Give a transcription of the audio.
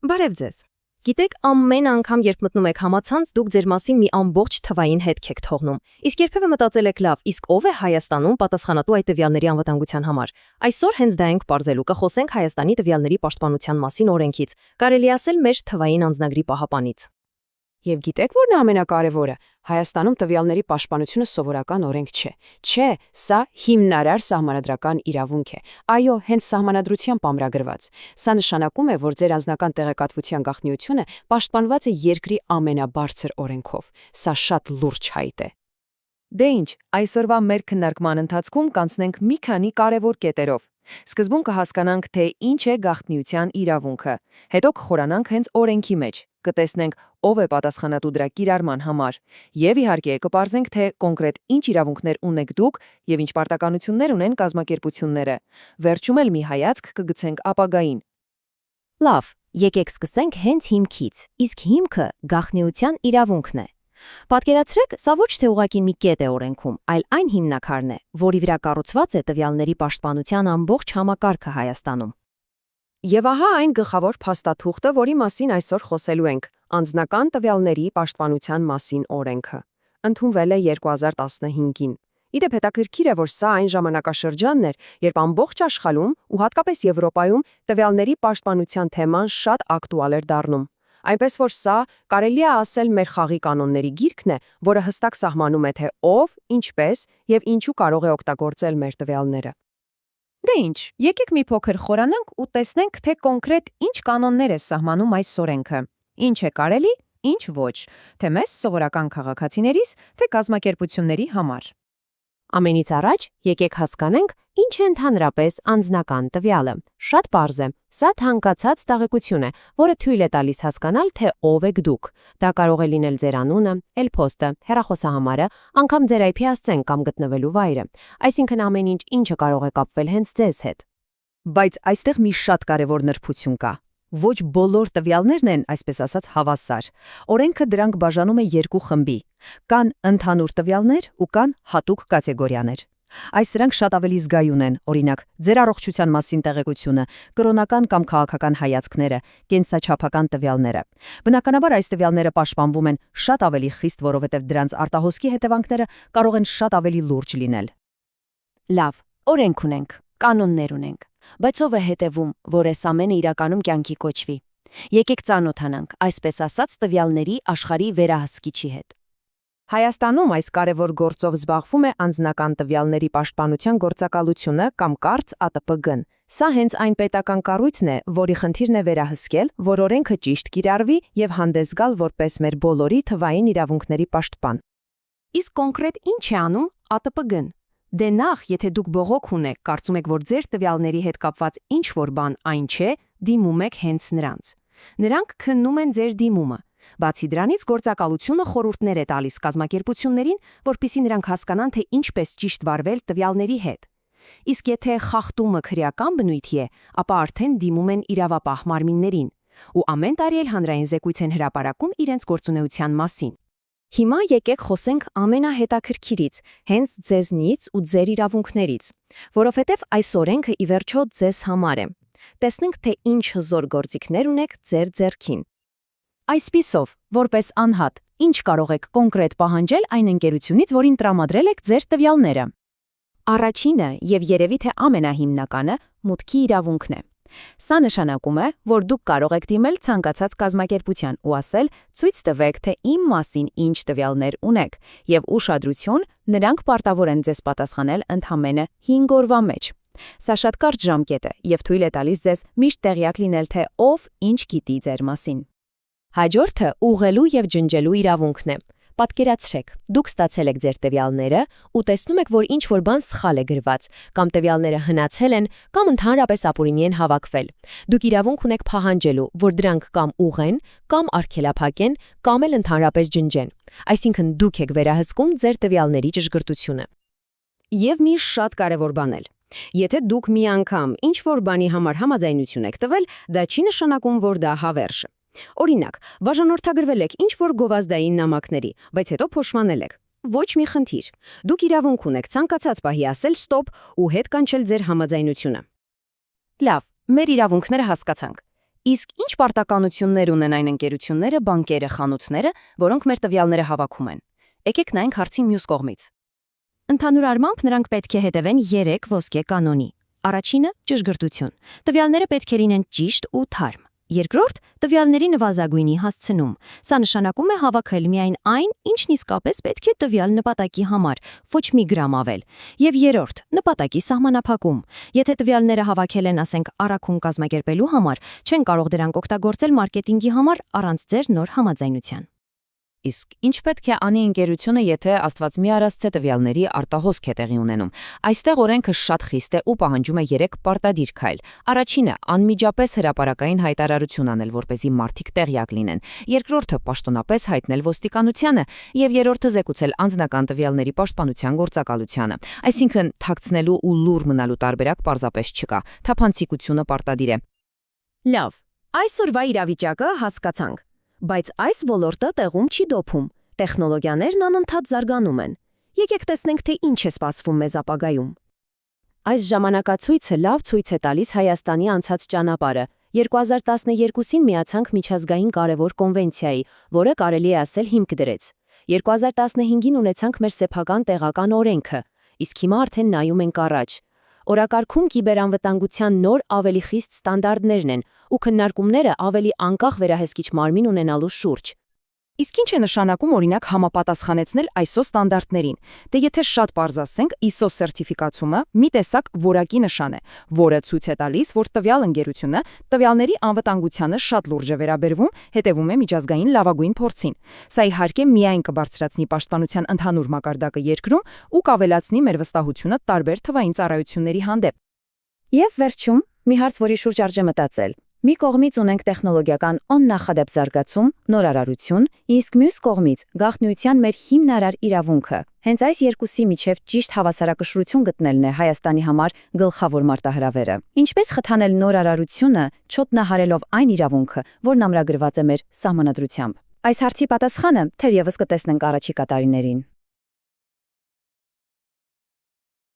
Բարև ձեզ։ Գիտեք, ամեն անգամ, երբ մտնում եք համացանց, դուք ձեր մասին մի ամբողջ թվային հետք եք թողնում։ Իսկ երբևէ մտածել եք լավ, իսկ ով է Հայաստանում պատասխանատու այդ տվյալների անվտանգության համար։ Այսօր հենց դա ենք պարզելու, կխոսենք Հայաստանի տվյալների պաշտպանության մասին օրենքից, կարելի ասել մեր թվային անձնագրի պահապանից։ Եվ գիտեք, որն է ամենակարևորը, Հայաստանում տվյալների պաշտպանությունը սովորական օրենք չէ։ Չէ, սա հիմնարար սահմանադրական իրավունք է։ Այո, հենց սահմանադրությամբ ամրագրված։ Սա նշանակում է, որ ձեր անձնական տեղեկատվության գաղտնիությունը պաշտպանված է երկրի ամենաբարձր օրենքով։ Սա շատ լուրջ հայտ է։ Դե ինչ, այսօրվա մեր քննարկման ընթացքում կանցնենք մի քանի կարևոր կետերով։ Սկզբում կհասկանանք, թե ինչ է գաղտնիության իրավունքը, հետո կխորանանք հենց օրենքի մեջ, կտեսնենք ով է պատասխանատու դրա կիրառման համար, եւ իհարկե կպարզենք, թե կոնկրետ ինչ իրավունքներ ունեք դուք եւ ինչ պարտականություններ ունեն կազմակերպությունները։ Վերջում էլ մի հայացք կգցենք ապագային։ Լավ, եկեք սկսենք հենց հիմքից, իսկ հիմքը գաղտնիության իրավունքն է։ Պատկերացրեք, սա ոչ թե ուղղակի մի կետ է օրենքում, այլ այն հիմնաքարն է, որի վրա կառուցված է տվյալների պաշտպանության ամբողջ համակարգը Հայաստանում։ Եվ ահա այն գլխավոր փաստաթուղթը, որի մասին այսօր խոսելու ենք՝ անձնական տվյալների պաշտպանության մասին օրենքը։ Ընդունվել է 2015-ին։ Իդեպ հետաքրքիր է, որ սա այն ժամանակաշրջանն էր, երբ ամբողջ աշխարհում ու հատկապես Եվրոպայում տվյալների պաշտպանության թեման շատ ակտուալ էր դառնում։ Այնպես որ սա կարելի է ասել մեր խաղի կանոնների գիրքն է, որը հստակ սահմանում է, թե ով, ինչպես եւ ինչու կարող է օգտագործել մեր տվյալները։ Դե ինչ, եկեք մի փոքր խորանանք ու տեսնենք, թե կոնկրետ ինչ կանոններ է սահմանում այս օրենքը։ Ինչ է կարելի, ինչ ոչ, թե մեզ սովորական քաղաքացիներիս, թե կազմակերպությունների համար։ Ամենից առաջ եկեք հասկանանք, ինչ է ընդհանրապես անձնական տվյալը։ Շատ պարզ է։ Սա թանկացած տեղեկություն է, որը թույլ է տալիս հասկանալ, թե ով եք դուք։ Դա կարող է լինել ձեր անունը, էլ-փոստը, հեռախոսահամարը, անգամ ձեր IP հասցեն կամ գտնվելու վայրը։ Այսինքն ամեն ինչ, ինչը կարող է կապվել հենց ձեզ հետ։ Բայց այստեղ մի շատ կարևոր նրբություն կա։ Ոչ բոլոր տվյալներն են, այսպես ասած, հավասար։ Օրենքը դրանք բաժանում է երկու խմբի։ Կան ընդհանուր տվյալներ ու կան հատուկ կատեգորիաներ։ Այս սրանք շատ ավելի զգայուն են, օրինակ, ձեր առողջության մասին տեղեկությունը, կրոնական կամ քաղաքական հայացքները, կենսաչափական տվյալները։ Բնականաբար այս տվյալները պաշտպանվում են շատ ավելի խիստ, որովհետև դրանց արտահոսքի հետևանքները կարող են շատ ավելի լուրջ լինել։ Լավ, օրենք ունենք, կանոններ ունենք, բայց ով է հետևում, որ այս ամենը իրականում կյանքի կոչվի։ Եկեք ծանոթանանք, այսպես ասած, տվյալների աշխարհի վերահսկիչի հետ։ Հայաստանում այս կարևոր գործով զբաղվում է անձնական տվյալների պաշտպանության գործակալությունը կամ կարծ ԱՏՊԳ-ն։ Սա հենց այն պետական կառույցն է, որի խնդիրն է վերահսկել, որ օրենքը ճիշտ կիրառվի եւ հանդես գալ որպես մեր բոլորի թվային իրավունքների պաշտպան։ Իսկ կոնկրետ ինչ է անում ԱՏՊԳ-ն։ Դե նախ, եթե դուք բողոք ունեք, կարծում եք, որ ձեր տվյալների հետ կապված ինչ-որ բան այն չէ, դիմում եք հենց նրանց։ Նրանք քննում են ձեր դիմումը։ Բացի դրանից, գործակալությունը խորհուրդներ է տալիս կազմակերպություններին, որպեսզի նրանք հասկանան, թե ինչպես ճիշտ վարվել տվյալների հետ։ Իսկ եթե խախտումը քրեական բնույթի է, ապա արդեն դիմում են իրավապահ մարմիններին, ու ամեն տարի էլ հանրային զեկույց են հրապարակում իրենց գործունեության մասին։ Հիմա եկեք խոսենք ամենահետաքրքիրից, հենց ձեզնից ու ձեր իրավունքներից, որովհետև այս օրենքը ի վերջո ձեզ համար է։ Տեսնենք, թե ինչ հզոր գործիքներ ունեք ձեր ձեռքին։ Այսպիսով, որպես անհատ, ինչ կարող եք կոնկրետ պահանջել այն ընկերությունից, որին տրամադրել եք ձեր տվյալները։ Առաջինը եւ երևի թե ամենահիմնականը մուտքի իրավունքն է։ Սա նշանակում է, որ դուք կարող եք դիմել ցանկացած կազմակերպության ու ասել՝ ցույց տվեք, թե իմ մասին ինչ տվյալներ ունեք, եւ ուշադրություն, նրանք պարտավոր են ձեզ պատասխանել ընդամենը 5 օրվա մեջ։ Սա շատ կարճ ժամկետ է եւ թույլ է տալիս ձեզ միշտ տեղյակ լինել, թե ով ինչ գիտի ձեր մասին։ Հաջորդը ուղղելու եւ ջնջելու իրավունքն է։ Պատկերացրեք, դուք ստացել եք ձեր տվյալները ու տեսնում եք, որ ինչ-որ բան սխալ է գրված, կամ տվյալները հնացել են, կամ ընդհանրապես ապօրինի են հավաքվել։ Դուք իրավունք ունեք պահանջելու, որ դրանք կամ ուղղեն, կամ արգելափակեն, կամ էլ ընդհանրապես ջնջեն։ Այսինքն դուք եք վերահսկում ձեր տվյալների ճշգրտությունը։ Եվ մի շատ կարևոր բան էլ։ Եթե դուք մի անգամ ինչ-որ բանի համար համաձայնություն եք տվել, դա չի նշանակում, որ դա հավերժ է։ Օրինակ, բաժանորդագրվել եք ինչ-որ գովազդային նամակների, բայց հետո փոշմանել եք։ Ոչ մի խնդիր։ Դուք իրավունք ունեք ցանկացած պահի ասել ստոպ ու հետ կանչել ձեր համաձայնությունը։ Լավ, մեր իրավունքները հասկացանք։ Իսկ ինչ պարտականություններ ունեն այն ընկերությունները, բանկերը, խանութները, որոնք մեր տվյալները հավաքում են։ Եկեք նայենք հարցին մյուս կողմից։ Ընդհանուր առմամբ նրանք պետք է հետևեն 3 ոսկե կանոնի։ Առաջինը՝ ճշգրտություն։ Տվյալները պետք է լինեն ճիշտ ու թարմ։ Երկրորդ՝ տվյալների նվազագույնի հասցնում։ Սա նշանակում է հավաքել միայն այն, ինչն իսկապես պետք է տվյալ նպատակի համար, ոչ մի գրամ ավել։ Եվ երրորդ՝ նպատակի սահմանափակում։ Եթե տվյալները հավաքել են, ասենք, առաքում կազմակերպելու համար, չեն կարող դրանք օգտագործել մարքեթինգի համար առանց ձեր նոր համաձայնության։ Իսկ ինչ պետք է անի ընկերությունը, եթե աստված մի արածցե տվյալների արտահոսք է տեղի ունենում։ Այստեղ օրենքը շատ խիստ է ու պահանջում է 3 պարտադիր քայլ։ Առաջինը՝ անմիջապես հրապարակային հայտարարություն անել, որպեսզի մարդիկ տեղյակ լինեն։ Երկրորդը՝ պաշտոնապես հայտնել ոստիկանությանը, եւ երրորդը՝ զեկուցել անձնական տվյալների պաշտպանության գործակալությանը։ Այսինքն, թաքցնելու ու լուռ մնալու տարբերակ պարզապես չկա։ Թափանցիկությունը պարտադիր է։ Լավ, այսօրվա իրավիճակը հասկացանք։ Բայց այս ոլորտը տեղում չի դոփում։ Տեխնոլոգիաներն անընդհատ զարգանում են։ Եկեք տեսնենք, թե ինչ է սպասվում մեզ ապագայում։ Այս ժամանակացույցը լավ ցույց է տալիս Հայաստանի անցած ճանապարհը։ 2012-ին միացանք միջազգային կարևոր կոնվենցիայի, որը կարելի է ասել հիմք դրեց։ 2015-ին ունեցանք մեր սեփական տեղական օրենքը, իսկ հիմա արդեն նայում ենք առաջ։ Օրակարգում կիբերանվտանգության նոր ավելի խիստ ստանդարտներն են ու քննարկումները ավելի անկախ վերահսկիչ մարմին ունենալու շուրջ։ Իսկ ինչ է նշանակում օրինակ համապատասխանեցնել ISO ստանդարտներին։ Դե եթե շատ պարզ ասենք, ISO սերտիֆիկացումը մի տեսակ որակի նշան է, որը ցույց է տալիս, որ տվյալ ընկերությունը տվյալների անվտանգությանը շատ լուրջ է վերաբերվում, հետևում է միջազգային լավագույն փորձին։ Սա իհարկե միայն կբարձրացնի պաշտպանության ընդհանուր մակարդակը երկրում ու կավելացնի մեր վստահությունը տարբեր թվային ծառայությունների հանդեպ։ Եվ վերջում մի հարց, որի շուրջ արժե մտածել։ Մի կողմից ունենք տեխնոլոգիական աննախադեպ զարգացում, նորարարություն, իսկ մյուս կողմից գաղտնիության մեր հիմնարար իրավունքը։ Հենց այս երկուսի միջև ճիշտ հավասարակշռություն գտնելն է Հայաստանի համար գլխավոր մարտահրավերը։ Ինչպես խթանել նորարարությունը, չոտնահարելով այն իրավունքը, որն ամրագրված է մեր սահմանադրությամբ։ Այս հարցի պատասխանը թերևս կտեսնենք առաջիկա տարիներին։